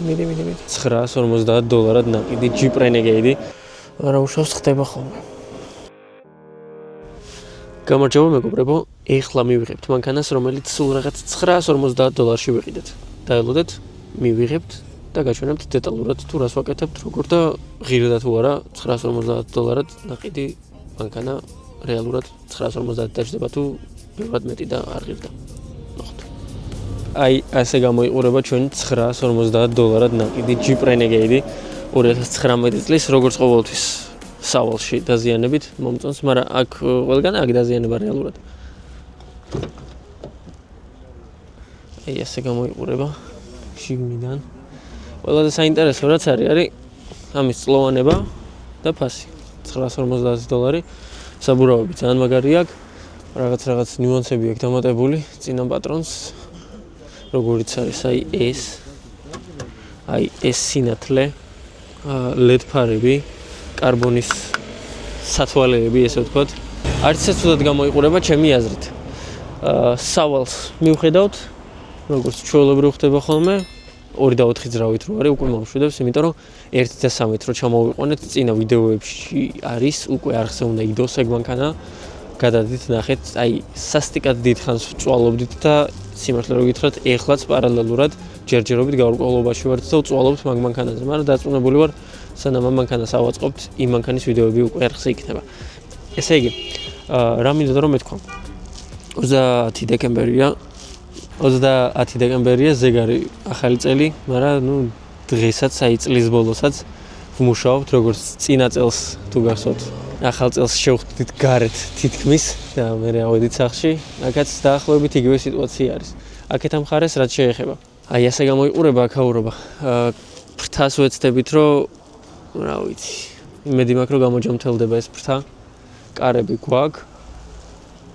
მიდი. $950 ნაკიდი Jeep Renegade. არა უშავს ხდება ხოლმე. გამარჯობა მეგობრებო, ეხლა მივიღებთ მანქანას, რომელიც სულ რაღაც $950 ვიყიდეთ. დაელოდეთ, მივიღებთ და გაჩვენებთ დეტალურად თუ რას ვაკეთებთ, როგორ და ღირდა თუ არა $950 ნაკიდი მანქანა რეალურად 950 დაჯდება თუ ბევრად მეტი და არ ღირდა. ნახოთ. აი, ასე გამოიყურება ჩვენი $950 ნაკიდი Jeep Renegade 2019 წლის, როგორც ყოველთვის სავალში დაზიანებით მომწონს, მაგრამ აქ ყველგან აქ დაზიანება რეალურად. აი, ასე გამოიყურება შიგნიდან. ყველაზე საინტერესო რაც არის ამის წლოვანება და ფასი. $950. საბურავები ძალიან მაგარი აქვს. რაღაც ნიუანსები აქვს დამატებული წინა პატრონს. როგორიც არის აი ეს სინათლე, LED ფარები, კარბონის სათვალეები, ესე ვთქვათ. არც ეს ცუდად გამოიყურება ჩემი აზრით. სავალს მივხედავთ, როგორც ჩვეულებრივ ხდება ხოლმე, 2 და 4 ძრავით რო არის, უკვე მომშვიდებს, იმიტომ რომ 1 და 3-ით რო ჩამოვიყვანეთ, წინა ვიდეოებში არის, უკვე არხზე უნდა იდოს ეგ მანქანა. გადადით ნახეთ, აი სასტიკად დიდხანს ვწვალობდით და სიმართლე რო გითხრათ, ეხლაც პარალელურად ჯერჯერობით გაურკვევლობაში ვართ და ვწვალობთ მაგ მანქანაზე, მაგრამ დარწმუნებული ვარ, სანამ ამ მანქანას ავაწყობთ, იმ მანქანის ვიდეოები უკვე არხზე იქნება. ესე იგი, რა მინდოდა რომ მეთქვა? 30 დეკემბერია ზეგარი ახალი წელი, მაგრამ დღესაც, აი წლის ბოლოსაც ვმუშაობთ, როგორც წინა წელს თუ გახსოვთ. ახალ წელს შევხვდით გარეთ თითქმის და მე ავედით სახლში, აქაც დაახლოებით იგივე სიტუაცია არის. აქეთ ამ ხარეს რაც შეეხება. აი ასე გამოიყურება აქაურობა. ფრთას ვეცდებით, რომ რა ვიცი, იმედი მაქვს, რომ გამოჯამთელდება ეს ფრთა. კარები გვაქვს.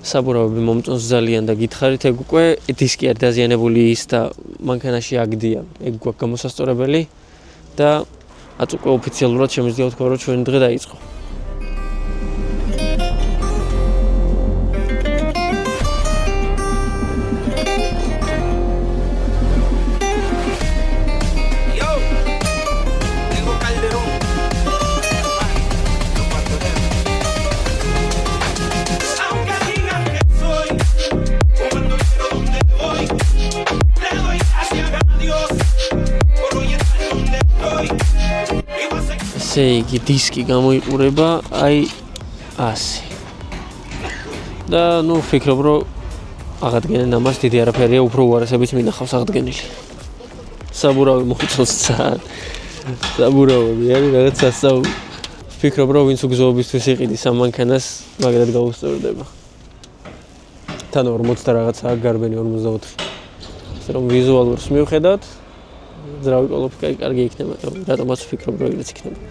საბურავები მომწონს ძალიან და გითხარით, ეგ უკვე დისკი არ დაზიანებული ის და მანქანაში აგდია. ეგ გვაქვს გამოსასწორებელი და აც უკვე ოფიციალურად შემიძლია ვთქვა, რომ ჩვენი დღე დაიწყო. ესე იგი დისკი გამოიყურება აი ასე. და ვფიქრობ, რომ აღადგენენ ამას დიდი არაფერია, უფრო უარესებიც მინახავს აღდგენილი. საბურავი მომწონს ძალიან. საბურავები არის რაღაც სასწაული. ვფიქრობ, რომ ვინც უგზოობისთვის იყიდის ამ მანქანას, მაგრად გაუსწორდება. თან 40 და რაღაცაა გარბენი 44. ასე რომ ვიზუალურს მივხედავთ, ძრავი კოლოფი კარგი იქნება, რატომაც ვფიქრობ, რომ ეგრეც იქნება.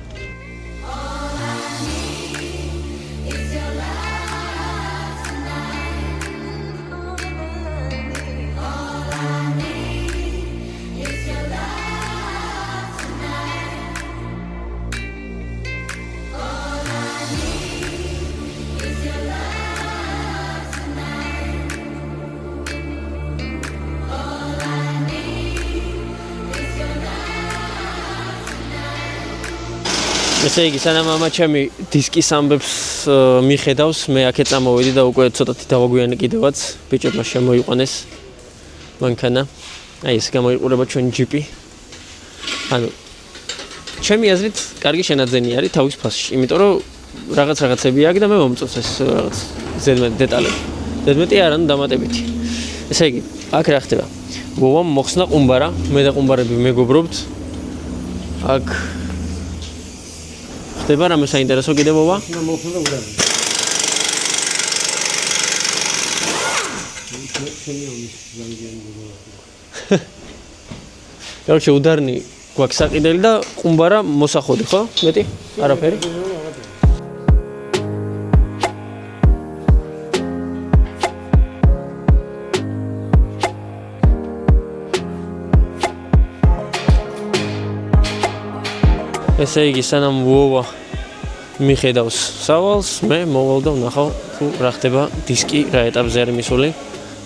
ესე იგი, სანამ ამა ჩემი დისკის ამბებს მიხედავს, მე აქეთ წამოვედი და უკვე ცოტათი დავაგვიანე კიდევაც, ბიჭებმა შემოიყვანეს მანქანა. აი ეს გამოიყურება ჩვენი ჯიპი. ანუ ჩემი აზრით, კარგი შენაძენი არის თავის ფასში, იმიტომ რომ რაღაცები აქვს და მე მომწონს ეს რაღაც ზედმეტ დეტალები. ზედმეტი არ ანუ დამატებითი. ესე იგი, აქ რა ხდება? ვოვამ მოხსნა ყუმბარა, მე და ყუმბარები მეგობრობთ. აქ ხდება რამე საინტერესო კიდე ვოვა? მოხსნა და უდარი. короче, უდარნი გვაქვს საყიდელი და ყუმბარა მოსახოდი, ხო? მეტი? არაფერი? ესე იგი, სანამ ვოვა მიხედავს სავალს, მე მოვალ და ვნახავ, თუ რა ხდება დისკი, რა ეტაპზე არის მისული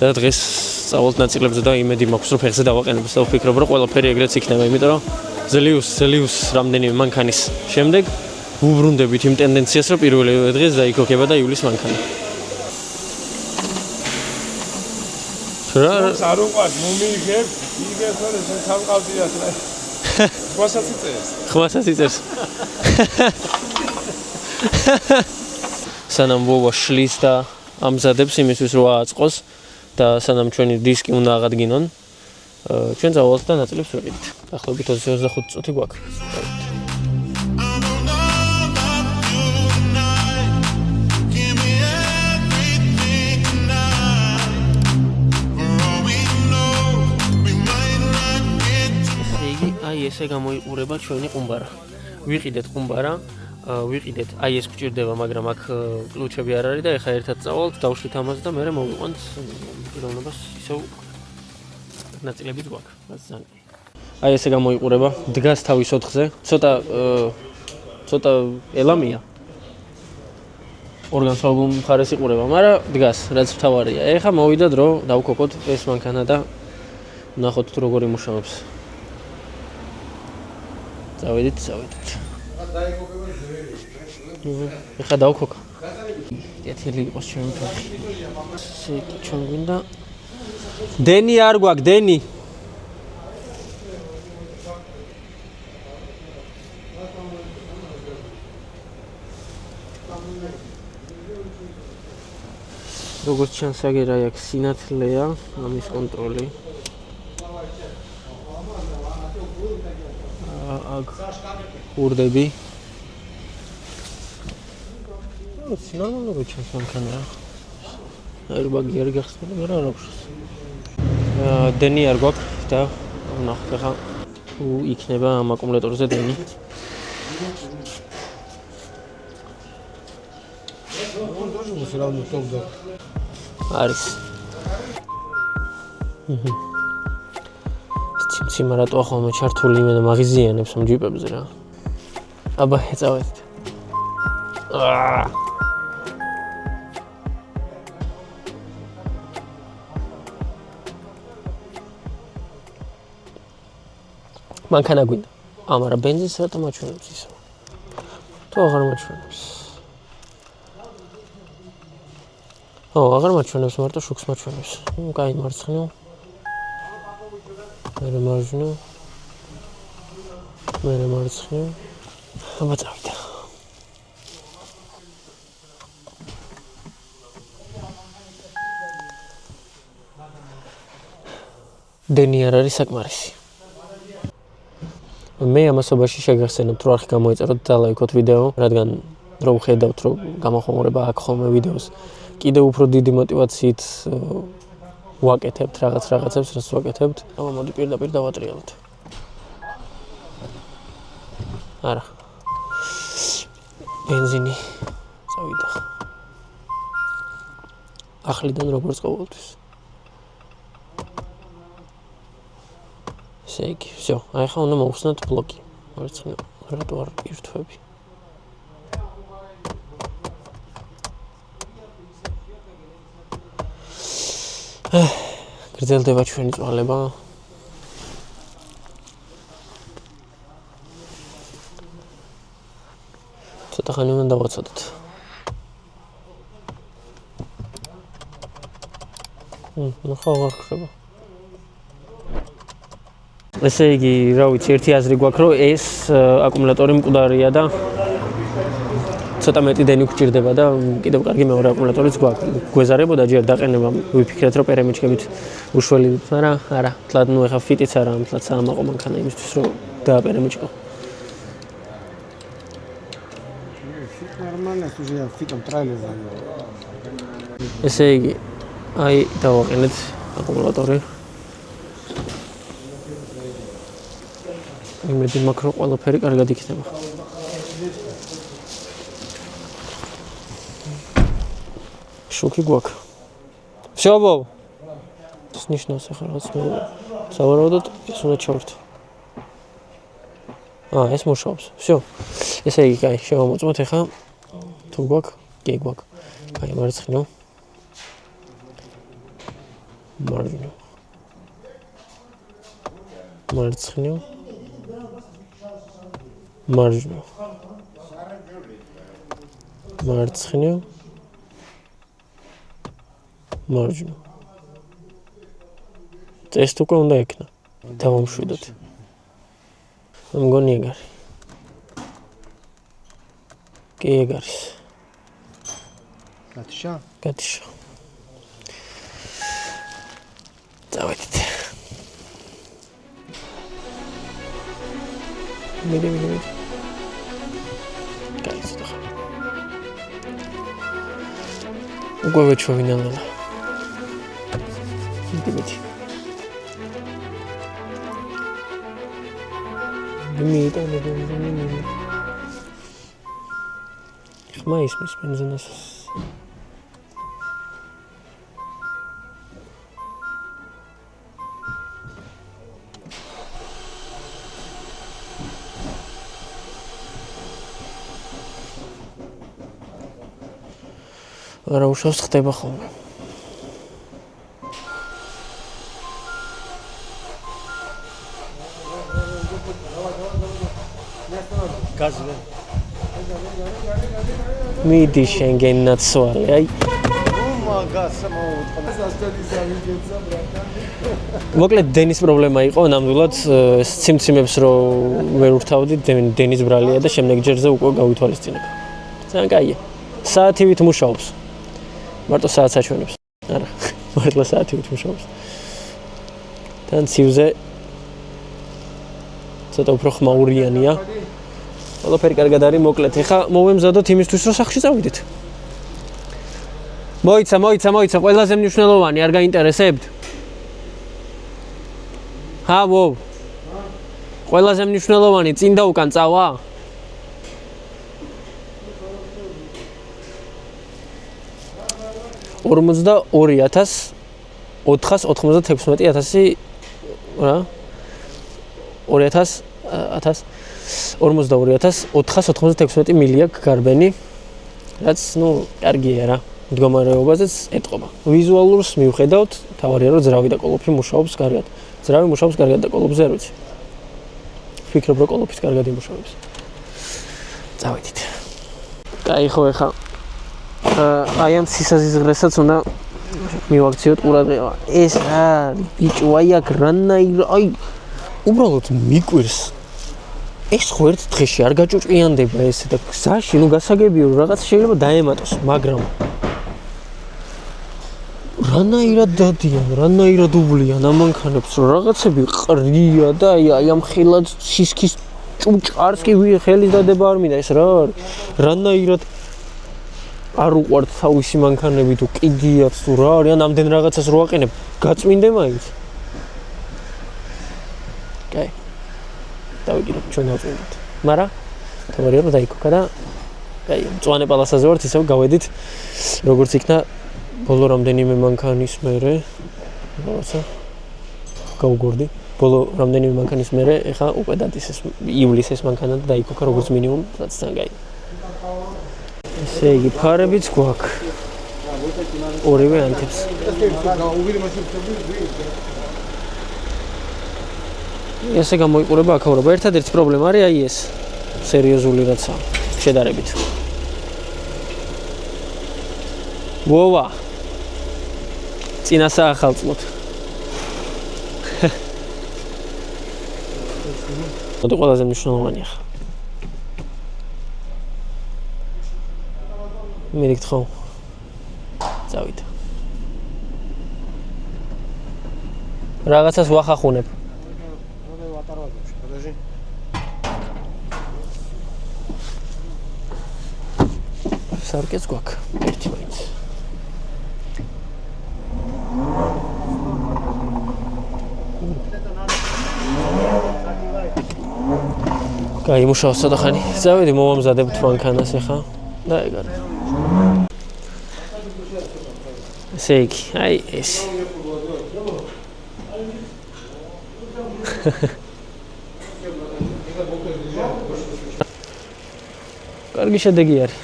და დღეს სწავლოთ ნაწილებზე და იმედი მაქვს რომ ფეხზე დავაყენებ და ვფიქრობ რომ ყველაფერი ეგრეც იქნება, იმიტომ რომ ზელიუს რამდენიმე მანქანის შემდეგ ვუბრუნდებით იმ ტენდენციას რომ პირველი დღეს დაიქოქება და ივლისის მანქანა. რა არ უყვარს მომიგებ, იგებს რომ ეს თავყავდიათ რა. ხვასაც იწერს. ხვასაც იწერს. სანამ ვოვა შლის და ამზადებს იმისთვის რომ ააწყოს და სანამ ჩვენი დისკი უნდა აღადგინონ, ჩვენ წავალთ და ნაწილებს ვიყიდით. ახლობით 25 წუთი გვაქვს. აი ესე გამოიყურება ჩვენი ყუმბარა. ვიყიდეთ ყუმბარა, ვიყიდეთ, აი ეს გვჭირდება, მაგრამ აქ კლუჩები არ არის და ეხა ერთად წავალთ, დავშვით ამას და მერე მოვიყვანთ პიროვნებას ისევ ნაწილებიც გვაქვს. აი ესე გამოიყურება, დგას თავის ოთხზე, ცოტა ელამია. ორგანსვალობ მხარეს იყურება, მაგრამ დგას, რაც მთავარია. ეხა მოვიდა დრო, დავქოკოთ ეს მანქანა და ნახოთ თუ როგორ იმუშავებს. წავედით. ეხა დავქოკა. კეთილი იყოს ჩემი ფეხი. სიკი ჩვენ გვინდა. დენი არ გვაქვს, დენი. როგორც ჩანს აგერა აქ სინათლეა, ამის კონტროლი. აქ ურდები. ნორმალური ჩანს მანქანა. აერბაგი არ გახსნა, მაგრამ არ აქვს. დენი არ გვაქვს და ნახეთ ახლა თუ იქნება ამ აკუმულატორზე დენი. არის. სიმარატო ხოლმე ჩართული იმენა მაგიზიანებს ამ ჯიპებზე რა. აბა ეწავეთ. მანქანა გვინდა. ამარა ბენზინს რატომ აჩვენებს ისო? თუ აღარ მაჩვენებს. აღარ მაჩვენებს, მარტო შუქს მაჩვენებს. კაი მარცხნივ. მერე მარჯვნივ. მერე მარცხნივ. აბა წავიდა. დენი არ არის საკმარისი. მე ამასობაში შეგახსენებთ რომ არხი გამოიწეროთ და ლაიქოთ ვიდეო, რადგან რო ვხედავთ რომ გამოხმაურება აქ ხოლმე ვიდეოს კიდევ უფრო დიდი мотивაციით ვაკეთებთ რაღაცებს, რაც ვაკეთებთ. აბა მოდი პირდაპირ დავატრიალოთ. არა. ბენზინი წავიდა. ახლიდან როგორც ყოველთვის. ესე იგი, всё, აი ხა უნდა მოვხსნათ ბლოკი. მარცხნივ, რატო არ ირთვები? გრძელდება ჩვენი წვალება. ცოტა ხანი უნდა დავაცოდოთ. ნახო აღარ ხდება. ესე იგი, რა ვიცი, ერთი აზრი გვაქვს, რომ ეს აკუმულატორი მკვდარია და ცოტა მეტი დენი გვჭირდება და კიდევ კარგი მეორე აკუმულატორიც გვაქვს. გვეზარებოდა ჯერ დაყენება, ვიფიქრეთ, რომ პერემიჩკებით უშველი, მაგრამ არა, თლად ნუ ეხა ფიტიც არა, თლად საამაყო მანქანა იმისთვის, რომ დააპერემიჩკო. Нормально, уже фитом трайлер. ესე იგი, აი დავაყენეთ აკუმულატორი. იმედი მაქვს, რომ ყველაფერი კარგად იქნება. შოქი გვაქვს. всё, ბო. ეს ნიშნავს ახლა რაღაც მე სავარაუდოდ ეს უნდა ჩავერთო. ეს მუშაობს. всё. ესე იგი, კაი, შევამოწმოთ ახლა თუ გვაქვს, კი გვაქვს. კაი, მარცხნივ. მარჯვნივ. მარცხნივ მარჯვნივ მარცხნივ მარჯვნივ ტესტ უკვე უნდა ექნა დავამშვიდოთ მგონი ეგ არის კი ეგ არის გათიშა დავედით მიდი გაიცნო ხა უკვე ვეჩვევინანალა მიდი ხმა ისმის ბენზინას არა უშავს ხდება ხოლმე გაზზე მიდი შენგენ ნაცვალე აი მოკლედ დენის პრობლემა იყო ნამდვილად ციმციმებს რო ვერ ურთავდი დენის ბრალია და შემდეგ ჯერზე უკვე გავითვალისწინება ძალიან კაია საათივით მუშაობს მარტო საათს აჩვენებს არა მართლა საათივით მუშაობს თან ცივზე ცოტა უფრო ხმაურიანია ყველაფერი კარგად არის მოკლედ ეხა მოვემზადოთ იმისთვის რომ სახლში წავიდეთ მოიცა ყველაზე მნიშვნელოვანი არ გაინტერესებთ ჰავო ყველაზე მნიშვნელოვანი წინ და უკან წავა 42,496 რა 42,496 მილი აქვს გარბენი რაც ნუ კარგია რა მდგომარეობაზეც ეტყობა ვიზუალურს მივხედავთ თავარია რომ ძრავი და კოლოფი მუშაობს კარგად ძრავი მუშაობს კარგად და კოლოფზე არ ვიცი ვფიქრობ რომ კოლოფიც კარგად იმუშავებს წავედით კაი ხო ეხა აი ამ სისაზიზღრესაც უნდა მივაქციოთ ყურადღება ეს რა ბიჭო აი აქ რანაირ აი უბრალოდ მიკვირს ეს ხო ერთ დღეში არ გაჭუჭყიანდება ესე და გზაში ნუ გასაგებია რომ რაღაც შეიძლება დაემატოს მაგრამ რანაირად დადიან რანაირად უვლიან ამანქანებს რომ რაღაცები ყრია და აი ამ ხილად სისქის ჭუჭყარს კი ხელის დადება არ მინდა ეს რა რანაირად არ უყვართ თავისი მანქანები თუ კიდიაც თუ რა არის ან ამდენ რაღაცას რო აყენებ გაწმინდე მაინც კაი დავიგირებ ჩვენ ავწმინდეთ მაგრამ თავარია რომ დაიქოქა და კაი მწვანე პალასაზე ვართ ისევ გავედით როგორც იქნა ბოლო რამდენიმე მანქანის მერე რაღაცა გავუგორდი ბოლო რამდენიმე მანქანის მერე ეხა უკვე დადის ეს ივლისის ეს მანქანა და დაიქოქა როგორც მინიმუმ რაც თან კაი ესე იგი ფარებიც გვაქვს ორივე ანთებს ესე გამოიყურება აქაურობა ერთადერთი პრობლემა არის აი ეს სერიოზული რაცა შედარებით ვოვა წინასა ახალწლოთ მოდი ყველაზე მნიშვნელოვანია მერიქთ ხო წავით რაღაცას ვახახუნებ სარკეც გვაქვს ერთი მაინც კაი მუშაობს ცოტა ხანი წავედი მოვამზადებთ მანქანას ეხა და ეგ არის ესე იგი აი ეს კარგი შედეგი არის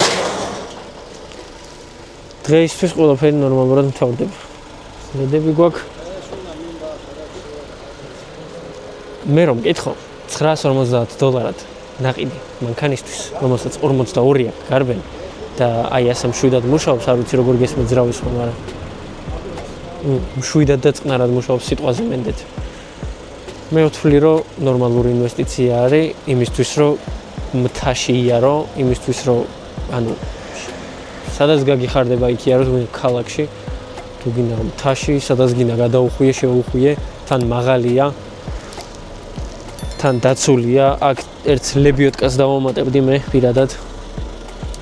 დღეისთვის ყველაფერი ნორმალურად მთავრდება ზედები გვაქვს მე რომ მკითხო $950 ნაყიდი მანქანისთვის, რომელსაც 42 აქვს გარბენი და აი ასე მშვიდად მუშაობს, არ ვიცი როგორ გესმით ძრავის ხომ, მაგრამ მშვიდად და წყნარად მუშაობს სიტყვაზე მენდეთ. მე ვთვლი რომ ნორმალური ინვესტიცია არის იმისთვის რომ მთაში იარო, იმისთვის რომ ანუ სადაც გაგიხარდება იქ იარო ქალაქში, თუ გინდა მთაში, სადაც გინდა გადაუხვიე, შეუხვიე, თან მაღალია, თან დაცულია, აქ ერთ ლებიოტკას დავამატებდი მე პირადად.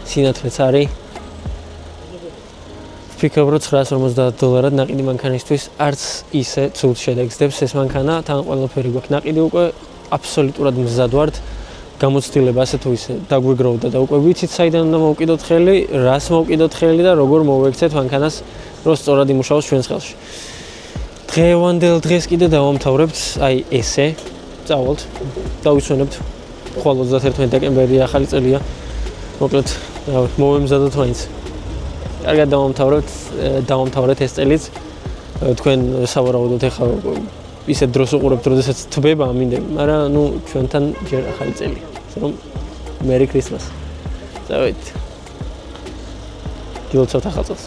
სინათლეც არის. ვფიქრობ რომ $950 ნაყიდი მანქანისთვის არც ისე ცუდ შედეგს დებს ეს მანქანა, თან ყველაფერი გვაქვს ნაყიდი უკვე აბსოლუტურად მზად ვართ. გამოცდილება ასე თუ ისე დაგვიგროვდა და უკვე ვიცით საიდან უნდა მოვკიდოთ ხელი, რას მოვკიდოთ ხელი და როგორ მოვექცეთ მანქანას, რომ სწორად იმუშაოს ჩვენს ხელში. დღევანდელ დღეს კიდე დავამთავრებთ, აი ესე, წავალთ, დავისვენებთ. ხვალ 31 დეკემბერია, ახალი წელია. მოკლედ, მოვემზადოთ მაინც. კარგად დავამთავრეთ ეს წელიც. თქვენ სავარაუდოდ ეხლა ისეთ დროს უყურებთ, როდესაც თბება ამინდები, მაგრამ ნუ ჩვენთან ჯერ ახალი წელია. რომ Merry Christmas. წავედით. გილოცავთ ახალ წელს.